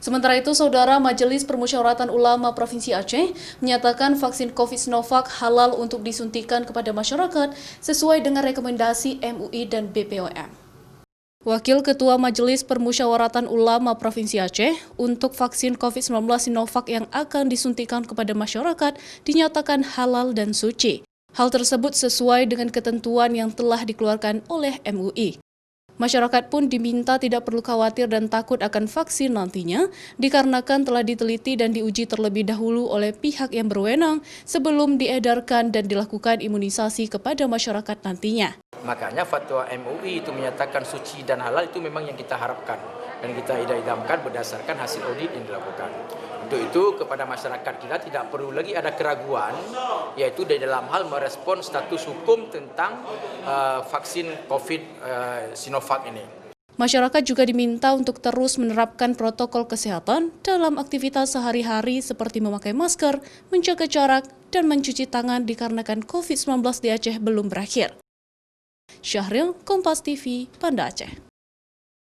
Sementara itu, Saudara Majelis Permusyawaratan Ulama Provinsi Aceh menyatakan vaksin COVID Sinovac halal untuk disuntikan kepada masyarakat sesuai dengan rekomendasi MUI dan BPOM. Wakil Ketua Majelis Permusyawaratan Ulama Provinsi Aceh untuk vaksin COVID-19 Sinovac yang akan disuntikan kepada masyarakat dinyatakan halal dan suci. Hal tersebut sesuai dengan ketentuan yang telah dikeluarkan oleh MUI. Masyarakat pun diminta tidak perlu khawatir dan takut akan vaksin nantinya, dikarenakan telah diteliti dan diuji terlebih dahulu oleh pihak yang berwenang sebelum diedarkan dan dilakukan imunisasi kepada masyarakat nantinya. Makanya fatwa MUI itu menyatakan suci dan halal itu memang yang kita harapkan dan kita idam-idamkan berdasarkan hasil audit yang dilakukan. Untuk itu kepada masyarakat kita tidak perlu lagi ada keraguan, yaitu di dalam hal merespon status hukum tentang vaksin COVID Sinovac ini. Masyarakat juga diminta untuk terus menerapkan protokol kesehatan dalam aktivitas sehari-hari seperti memakai masker, menjaga jarak, dan mencuci tangan dikarenakan COVID-19 di Aceh belum berakhir. Syahril, Kompas TV, Banda Aceh.